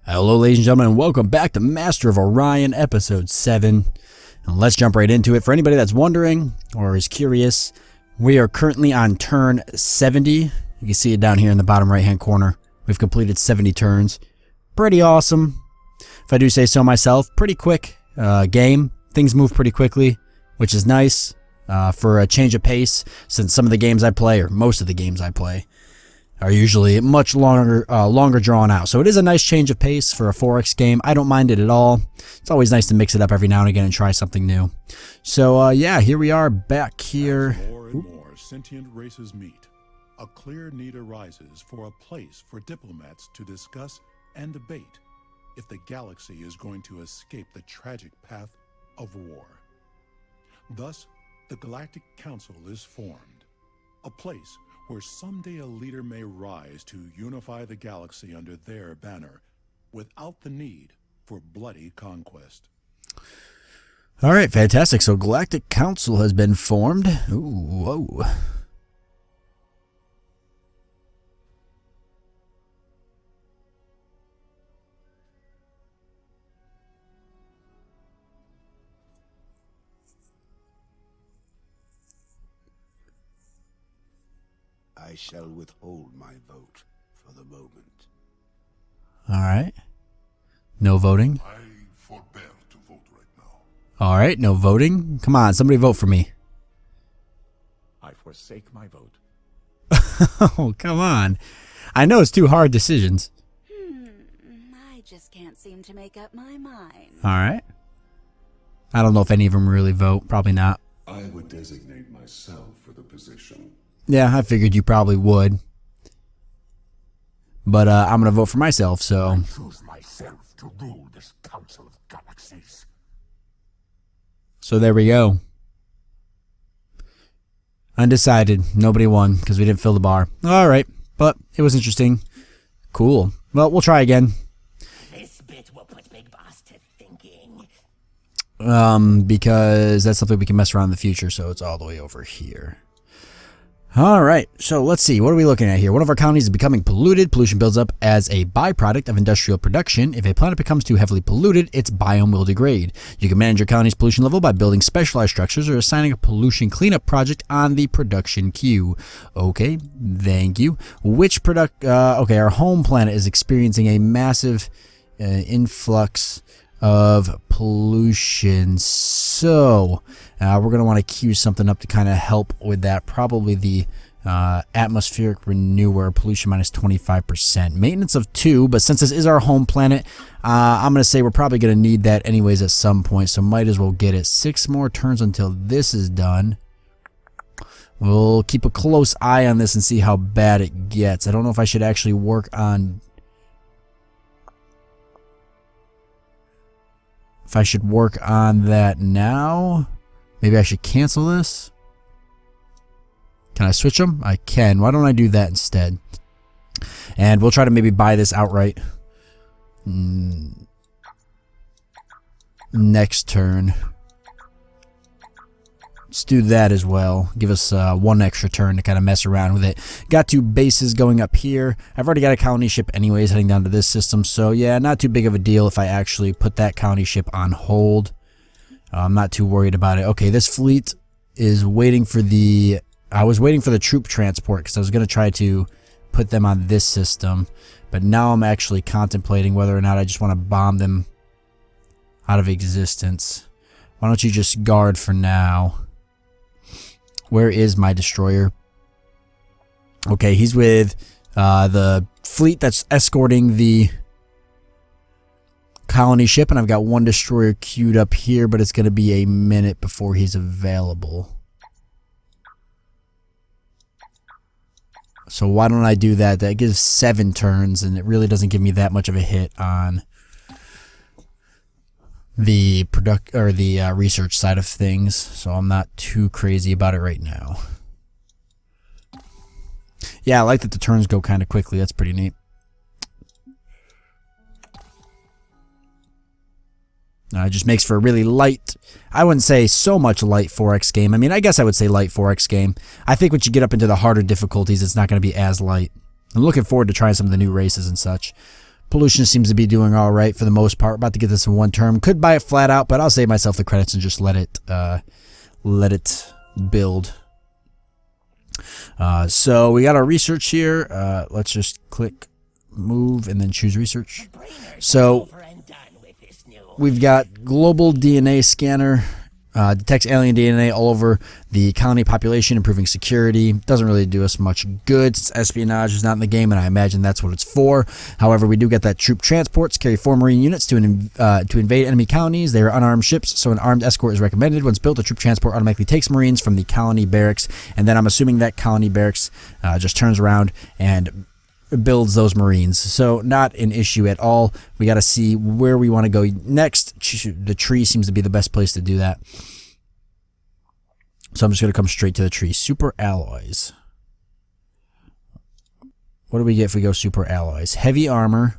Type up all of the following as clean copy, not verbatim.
Hello ladies and gentlemen, and welcome back to Master of Orion episode 7. And let's jump right into it. For anybody that's wondering or is curious, we are currently on turn 70. You can see it down here in the bottom right hand corner. We've completed 70 turns. Pretty awesome, if I do say so myself. Pretty quick game. Things move pretty quickly, which is nice for a change of pace, since some of the games I play, or most of the games I play, are usually much longer drawn out. So it is a nice change of pace for a 4X game. I don't mind it at all. It's always nice to mix it up every now and again and try something new. So yeah, here we are back here. As more and more sentient races meet, a clear need arises for a place for diplomats to discuss and debate if the galaxy is going to escape the tragic path of war. Thus, the Galactic Council is formed, a place where someday a leader may rise to unify the galaxy under their banner without the need for bloody conquest. Alright, fantastic. So Galactic Council has been formed. Ooh, whoa. I shall withhold my vote for the moment. Alright. No voting. I forbear to vote right now. Alright, no voting. Come on, somebody vote for me. I forsake my vote. Oh, come on. I know it's two hard decisions. I just can't seem to make up my mind. Alright. I don't know if any of them really vote. Probably not. I would designate myself for the position. Yeah, I figured you probably would. But I'm going to vote for myself, so. I choose myself to rule this Council of Galaxies. So there we go. Undecided. Nobody won because we didn't fill the bar. Alright, but it was interesting. Cool. Well, we'll try again. This bit will put Big Boss to thinking. Because that's something we can mess around in the future, so it's all the way over here. Alright, so let's see, what are we looking at here? One of our colonies is becoming polluted. Pollution builds up as a byproduct of industrial production. If a planet becomes too heavily polluted, its biome will degrade. You can manage your colony's pollution level by building specialized structures or assigning a pollution cleanup project on the production queue. Okay, thank you. Okay, our home planet is experiencing a massive influx of pollution, so we're going to want to queue something up to kind of help with that. Probably the atmospheric renewer, pollution minus 25%, maintenance of 2, but since this is our home planet, I'm going to say we're probably going to need that anyways at some point, so might as well get it. 6 more turns until this is done. We'll keep a close eye on this and see how bad it gets. I don't know if I should actually work on that now. Maybe I should cancel this. Can I switch them? I can. Why don't I do that instead? And we'll try to maybe buy this outright next turn. Let's do that as well. Give us one extra turn to kind of mess around with it. Got 2 bases going up here. I've already got a colony ship anyways heading down to this system. So yeah, not too big of a deal if I actually put that colony ship on hold. I'm not too worried about it. Okay, this fleet is waiting for the... I was waiting for the troop transport because I was going to try to put them on this system. But now I'm actually contemplating whether or not I just want to bomb them out of existence. Why don't you just guard for now? Where is my destroyer? Okay, he's with the fleet that's escorting the colony ship, and I've got 1 destroyer queued up here, but it's going to be a minute before he's available. So why don't I do that? That gives 7 turns, and it really doesn't give me that much of a hit on the research side of things, so I'm not too crazy about it right now. Yeah, I like that the turns go kind of quickly. That's pretty neat. It just makes for a really light, I wouldn't say so much light 4X game. I mean, I guess I would say light 4X game. I think once you get up into the harder difficulties, it's not going to be as light. I'm looking forward to trying some of the new races and such. Pollution seems to be doing all right for the most part. About to get this in one term. Could buy it flat out, but I'll save myself the credits and just let it build. So we got our research here. Let's just click move and then choose research. So we've got global DNA scanner. Detects alien DNA all over the colony population, improving security. Doesn't really do us much good since espionage is not in the game, and I imagine that's what it's for. However, we do get that troop transports, carry 4 marine units to invade enemy colonies. They are unarmed ships, so an armed escort is recommended. Once built, a troop transport automatically takes marines from the colony barracks, and then I'm assuming that colony barracks just turns around and builds those marines. So not an issue at all. We got to see where we want to go next. The tree seems to be the best place to do that. So I'm just going to come straight to the tree. Super alloys. What do we get if we go super alloys? Heavy armor,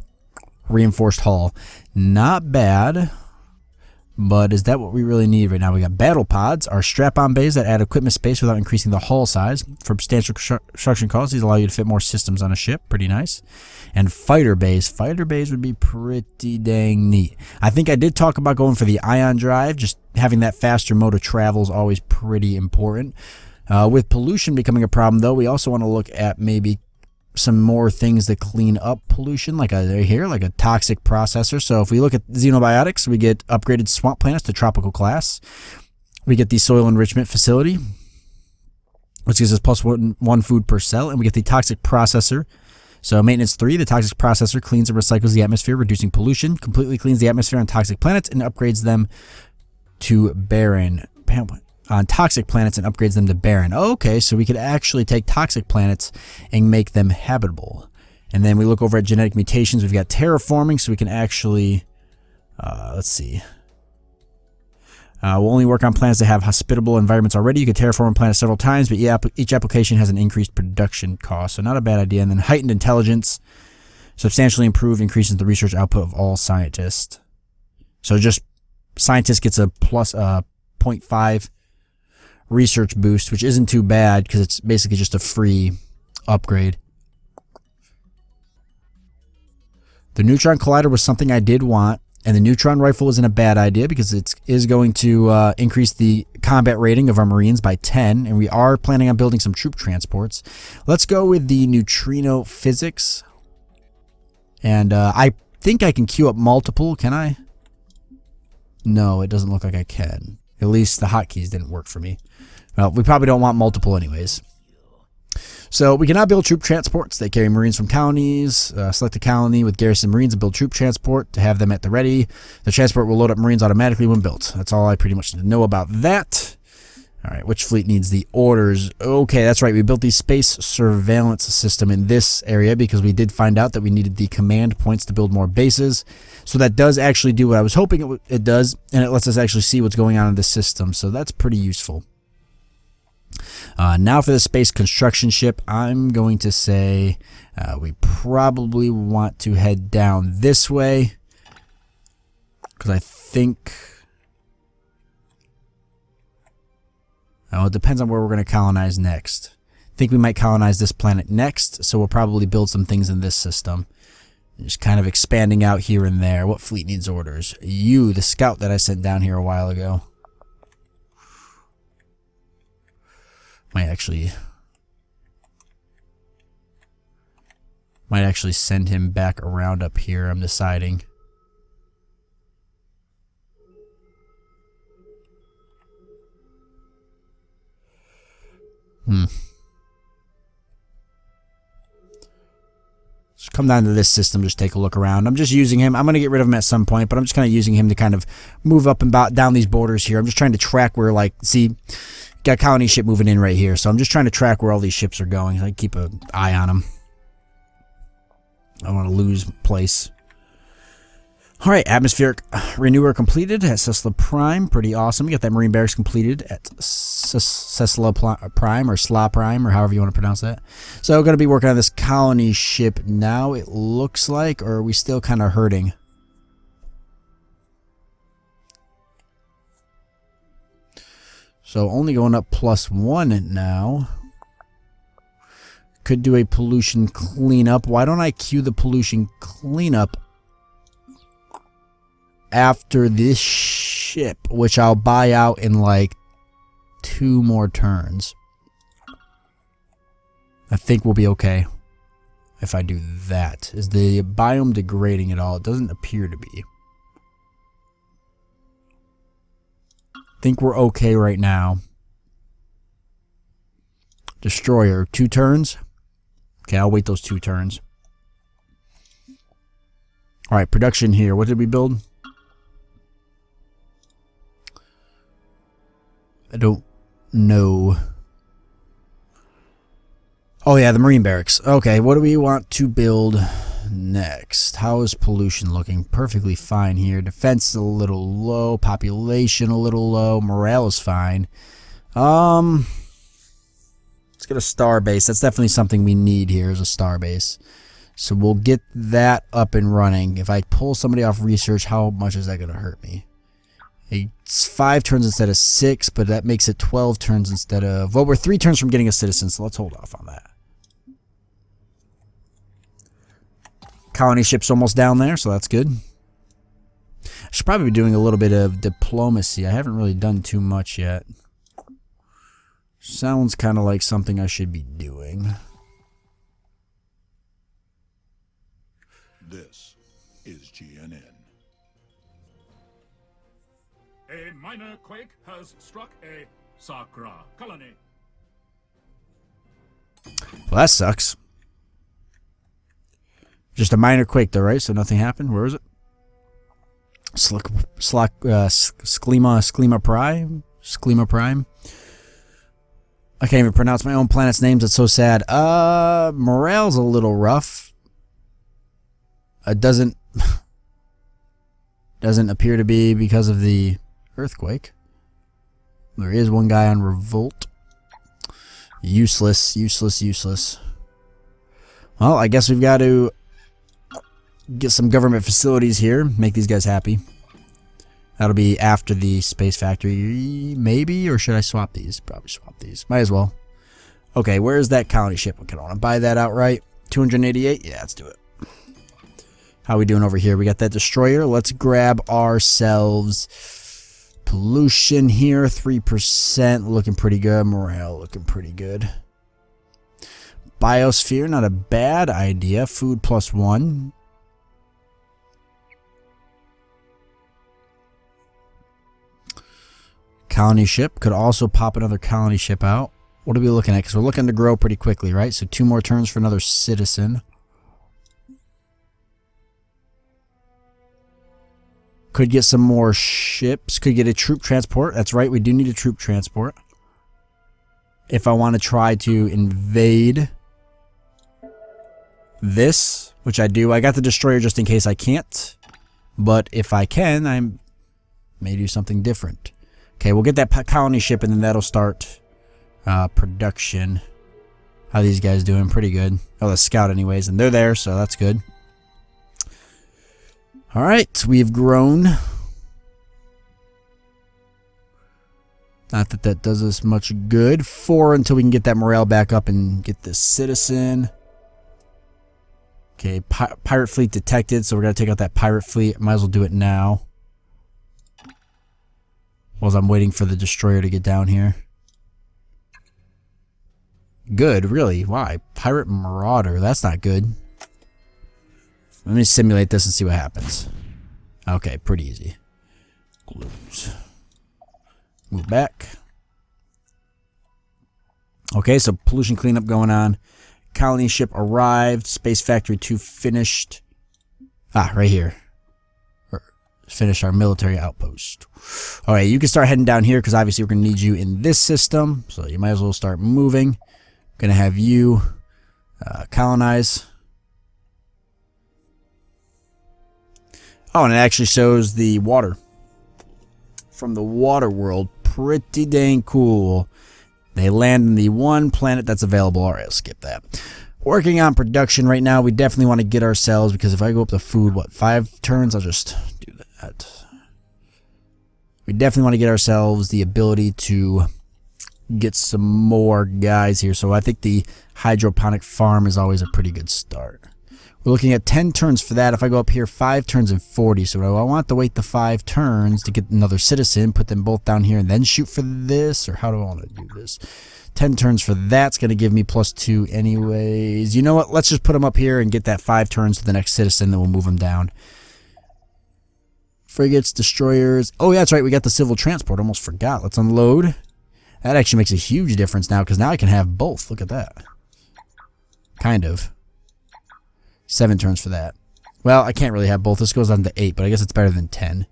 reinforced hull. Not bad. But is that what we really need right now? We got battle pods, our strap-on bays that add equipment space without increasing the hull size. For substantial construction costs, these allow you to fit more systems on a ship. Pretty nice. And fighter bays. Fighter bays would be pretty dang neat. I think I did talk about going for the ion drive. Just having that faster mode of travel is always pretty important. With pollution becoming a problem, though, we also want to look at maybe some more things that clean up pollution, like a toxic processor. So if we look at xenobiotics, we get upgraded swamp planets to tropical class. We get the soil enrichment facility, which gives us plus one food per cell, and we get the toxic processor. So maintenance 3, the toxic processor cleans and recycles the atmosphere, reducing pollution, completely cleans the atmosphere on toxic planets, and upgrades them to barren. On toxic planets and upgrades them to barren. Okay, so we could actually take toxic planets and make them habitable. And then we look over at genetic mutations. We've got terraforming, so we can actually, let's see. We'll only work on planets that have hospitable environments already. You could terraform a planet several times, but each application has an increased production cost, so not a bad idea. And then heightened intelligence, substantially improved, increases the research output of all scientists. So just scientist gets a plus 0.5 research boost, which isn't too bad because it's basically just a free upgrade. The neutron collider was something I did want, and the neutron rifle isn't a bad idea because it is going to increase the combat rating of our marines by 10, and we are planning on building some troop transports. Let's go with the neutrino physics, and I think I can queue up multiple. Can I? No, it doesn't look like I can. At least the hotkeys didn't work for me. Well, we probably don't want multiple anyways. So we can now build troop transports. They carry marines from colonies. Select a colony with garrison marines and build troop transport to have them at the ready. The transport will load up marines automatically when built. That's all I pretty much know about that. All right, which fleet needs the orders? Okay, that's right. We built the space surveillance system in this area because we did find out that we needed the command points to build more bases. So that does actually do what I was hoping it does, and it lets us actually see what's going on in the system. So that's pretty useful. Now for the space construction ship, I'm going to say we probably want to head down this way because I think... Oh, it depends on where we're going to colonize next. I think we might colonize this planet next, so we'll probably build some things in this system. Just kind of expanding out here and there. What fleet needs orders? You, the scout that I sent down here a while ago. Might actually send him back around up here, I'm deciding. Just come down to this system, just take a look around. I'm just using him. I'm going to get rid of him at some point, but I'm just kind of using him to kind of move up and down these borders here. I'm just trying to track where, like, see, got colony ship moving in right here. So I'm just trying to track where all these ships are going. I keep an eye on them. I don't want to lose place. All right, atmospheric renewer completed at Sakkra Prime. Pretty awesome. We got that marine barracks completed at Sakkra Prime or Sla Prime or however you want to pronounce that. So we're going to be working on this colony ship now, it looks like, or are we still kind of hurting? So only going up +1 now. Could do a pollution cleanup. Why don't I queue the pollution cleanup after this ship, which I'll buy out in like 2 more turns. I think we'll be okay if I do that. Is the biome degrading at all? It doesn't appear to be. I think we're okay right now. Destroyer, 2 turns. Okay, I'll wait those 2 turns. Alright, production here. What did we build? I don't know. Oh yeah, the Marine Barracks. Okay, what do we want to build next? How is pollution looking? Perfectly fine here. Defense is a little low. Population a little low. Morale is fine. Let's get a star base. That's definitely something we need here is a star base. So we'll get that up and running. If I pull somebody off research, how much is that going to hurt me? It's 5 turns instead of 6, but that makes it 12 turns instead of... Well, we're 3 turns from getting a citizen, so let's hold off on that. Colony ship's almost down there, so that's good. I should probably be doing a little bit of diplomacy. I haven't really done too much yet. Sounds kind of like something I should be doing. This is GNN. A minor quake has struck a Sakkra colony. Well, that sucks. Just a minor quake though, right? So nothing happened? Where is it? Sklima Prime? I can't even pronounce my own planet's names. It's so sad. Morale's a little rough. It doesn't appear to be because of the earthquake. There is one guy on revolt. Useless. Well, I guess we've got to get some government facilities here. Make these guys happy. That'll be after the space factory, maybe? Or should I swap these? Probably swap these. Might as well. Okay, where is that colony ship? Okay, I want to buy that outright. 288? Yeah, let's do it. How are we doing over here? We got that destroyer. Let's grab ourselves pollution here. 3%. Looking pretty good. Morale looking pretty good. Biosphere, not a bad idea. Food +1. Colony ship. Could also pop another colony ship out. What are we looking at? Because we're looking to grow pretty quickly, right? So 2 more turns for another citizen. Could get some more ships. Could get a troop transport. That's right, we do need a troop transport. If I want to try to invade this, which I do. I got the destroyer just in case I can't. But if I can, I may do something different. Okay, we'll get that colony ship and then that'll start production. How are these guys doing? Pretty good. Oh, the scout anyways, and they're there, so that's good. Alright, we've grown. Not that that does us much good. 4 until we can get that morale back up and get this citizen. Okay, pirate fleet detected, so we're going to take out that pirate fleet. Might as well do it now. While I'm waiting for the destroyer to get down here. Good, really? Why? Pirate Marauder. That's not good. Let me simulate this and see what happens. Okay, pretty easy. Glues. Move back. Okay, so pollution cleanup going on. Colony ship arrived. Space Factory 2 finished. Ah, right here. Finish our military outpost. Alright, you can start heading down here because obviously we're going to need you in this system. So you might as well start moving. Going to have you colonize. Oh, and it actually shows the water from the water world. Pretty dang cool. They land in the one planet that's available. Alright, I'll skip that. Working on production right now. We definitely want to get ourselves, because if I go up to food, what, 5 turns? I'll just do that. We definitely want to get ourselves the ability to get some more guys here. So I think the hydroponic farm is always a pretty good start. We're looking at 10 turns for that. If I go up here, 5 turns and 40. So do I want to wait the 5 turns to get another citizen, put them both down here, and then shoot for this? Or how do I want to do this? 10 turns for that's going to give me +2 anyways. You know what? Let's just put them up here and get that 5 turns to the next citizen, then we'll move them down. Frigates, destroyers. Oh, yeah, that's right. We got the civil transport. Almost forgot. Let's unload. That actually makes a huge difference now, because now I can have both. Look at that. Kind of. 7 turns for that. Well, I can't really have both. This goes on to 8, but I guess it's better than 10.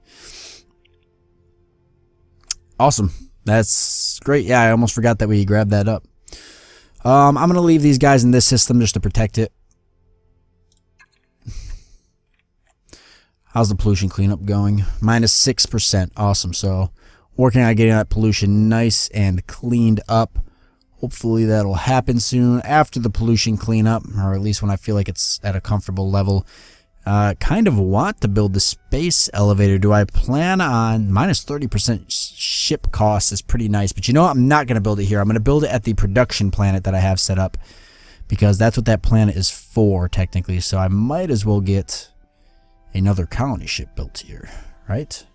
Awesome. That's great. Yeah, I almost forgot that we grabbed that up. I'm going to leave these guys in this system just to protect it. How's the pollution cleanup going? -6%. Awesome. So working on getting that pollution nice and cleaned up. Hopefully that'll happen soon after the pollution cleanup, or at least when I feel like it's at a comfortable level. Kind of want to build the space elevator. Do I plan on -30% ship cost is pretty nice, but you know what? I'm not going to build it here. I'm going to build it at the production planet that I have set up, because that's what that planet is for technically. So I might as well get another colony ship built here, right?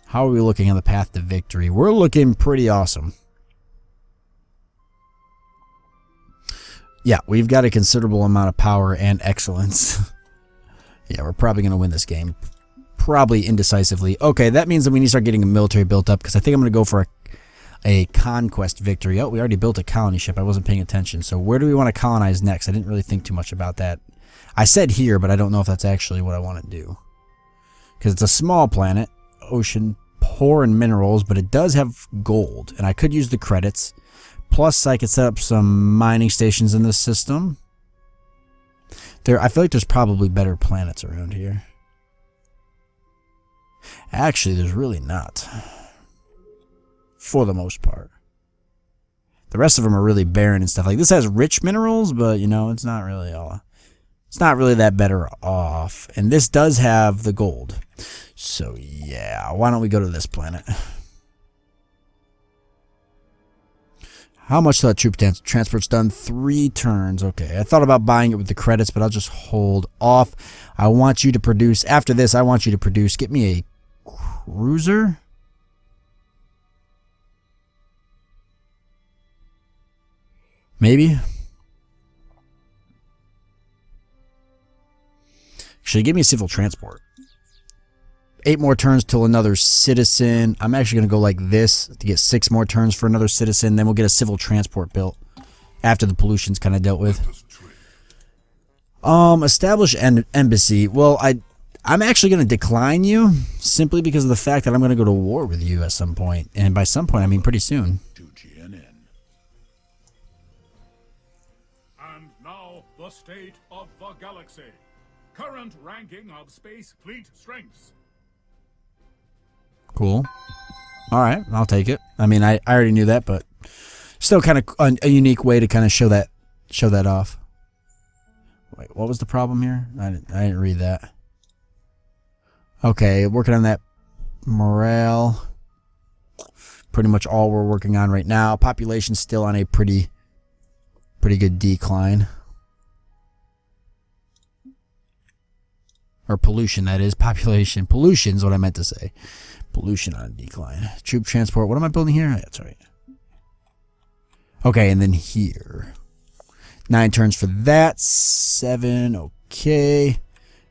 How are we looking on the path to victory? We're looking pretty awesome. Yeah, we've got a considerable amount of power and excellence. Yeah, we're probably going to win this game. Probably indecisively. Okay, that means that we need to start getting a military built up, because I think I'm going to go for a conquest victory. Oh, we already built a colony ship. I wasn't paying attention. So where do we want to colonize next? I didn't really think too much about that. I said here, but I don't know if that's actually what I want to do. Because it's a small planet. Ocean, poor in minerals, but it does have gold. And I could use the credits. Plus, I could set up some mining stations in this system. I feel like there's probably better planets around here. Actually, there's really not. For the most part. The rest of them are really barren and stuff. Like, this has rich minerals, but, you know, it's not really all... It's not really that better off. And this does have the gold. So, yeah. Why don't we go to this planet? How much till that troop transport's done? 3 turns. Okay. I thought about buying it with the credits, but I'll just hold off. I want you to produce... After this, I want you to produce... Get me a cruiser? Maybe? Actually, give me a civil transport. 8 more turns till another citizen. I'm actually going to go like this to get 6 more turns for another citizen. Then we'll get a civil transport built after the pollution's kind of dealt with. Establish an embassy. Well, I'm actually going to decline you simply because of the fact that I'm going to go to war with you at some point. And by some point, I mean pretty soon. And now, the state of the galaxy. Current ranking of space fleet strengths. Cool. Alright, I'll take it. I mean, I already knew that, but still kind of a unique way to kind of show that off. Wait, what was the problem here? I didn't read that. Okay, working on that morale. Pretty much all we're working on right now. Population's still on a pretty good decline. Or pollution, that is. Population. Pollution's what I meant to say. Pollution on decline. Troop transport. What am I building here? That's right. Okay, and then here. 9 turns for that. 7. Okay.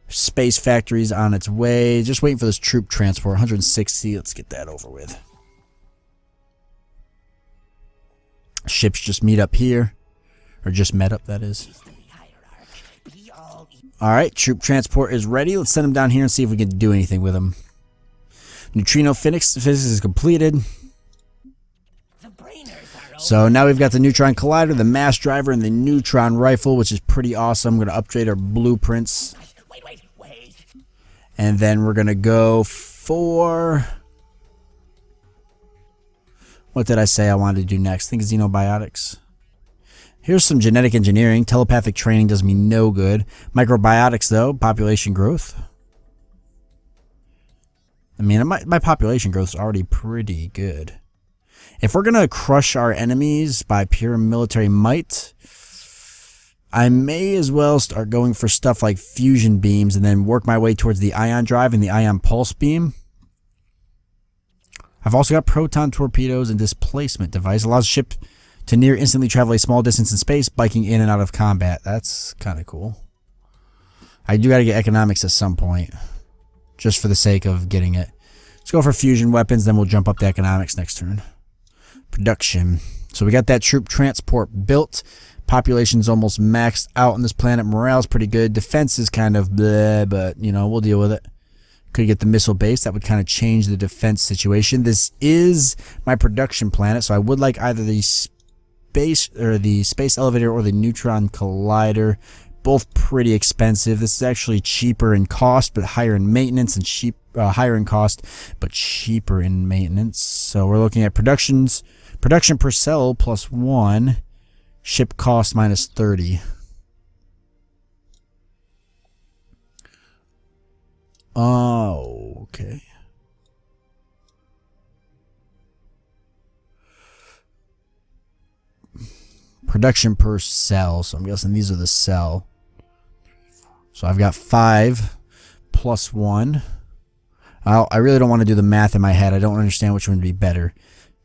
Space factory's on its way. Just waiting for this troop transport. 160. Let's get that over with. Ships just meet up here. Or just met up, that is. Alright, troop transport is ready. Let's send them down here and see if we can do anything with them. Neutrino physics is completed. So now we've got the neutron collider, the mass driver, and the neutron rifle, which is pretty awesome. I'm going to upgrade our blueprints. Wait. And then we're going to go for... What did I say I wanted to do next? I think xenobiotics. Here's some genetic engineering. Telepathic training does me no good. Microbiotics, though. Population growth. I mean, my population growth is already pretty good. If we're going to crush our enemies by pure military might, I may as well start going for stuff like fusion beams and then work my way towards the ion drive and the ion pulse beam. I've also got proton torpedoes and displacement device. Allows ship to near instantly travel a small distance in space, biking in and out of combat. That's kind of cool. I do got to get economics at some point, just for the sake of getting it. Let's go for fusion weapons, then we'll jump up to economics next turn. Production. So we got that troop transport built. Population's almost maxed out on this planet. Morale's pretty good. Defense is kind of bleh, but, you know, we'll deal with it. Could get the missile base. That would kind of change the defense situation. This is my production planet, so I would like either the space elevator or the neutron collider. Both pretty expensive. This is actually cheaper in cost, but higher in maintenance, and higher in cost, but cheaper in maintenance. So we're looking at production per cell +1, ship cost -30. Oh, okay. Production per cell, so I'm guessing these are the cell. So I've got 5 +1. I really don't want to do the math in my head. I don't understand which one would be better.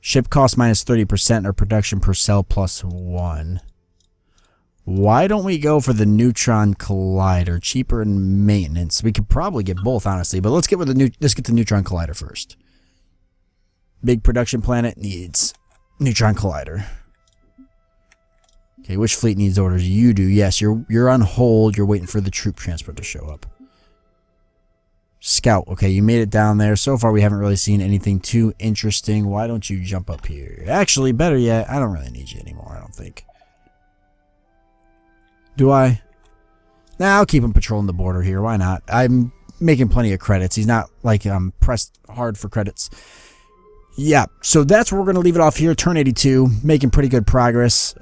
Ship cost -30% or production per cell +1. Why don't we go for the neutron collider? Cheaper in maintenance. We could probably get both, honestly, but let's get the neutron collider first. Big production planet needs neutron collider. Okay, which fleet needs orders? You do. Yes, you're on hold. You're waiting for the troop transport to show up. Scout. Okay, you made it down there. So far, we haven't really seen anything too interesting. Why don't you jump up here? Actually, better yet, I don't really need you anymore, I don't think. Do I? Nah, I'll keep him patrolling the border here. Why not? I'm making plenty of credits. He's not like I'm pressed hard for credits. Yeah, so that's where we're going to leave it off here. Turn 82. Making pretty good progress.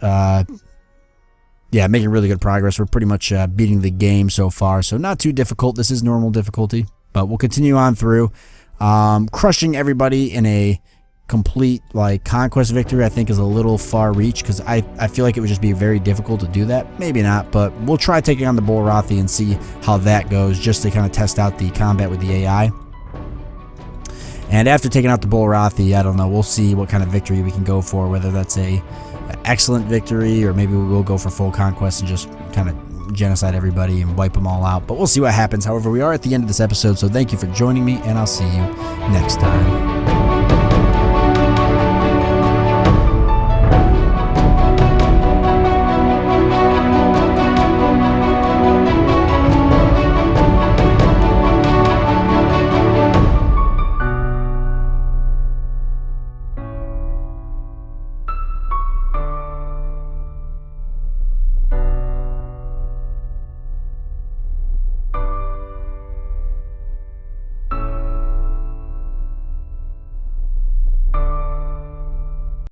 Yeah, making really good progress. We're pretty much beating the game so far. So not too difficult. This is normal difficulty. But we'll continue on through. Crushing everybody in a complete like conquest victory I think is a little far reach, because I feel like it would just be very difficult to do that. Maybe not, but we'll try taking on the Bulrathi and see how that goes, just to kind of test out the combat with the AI. And after taking out the Bulrathi, I don't know, we'll see what kind of victory we can go for, whether that's an excellent victory or maybe we'll go for full conquest and just kind of genocide everybody and wipe them all out. But we'll see what happens. However, we are at the end of this episode, so thank you for joining me, and I'll see you next time.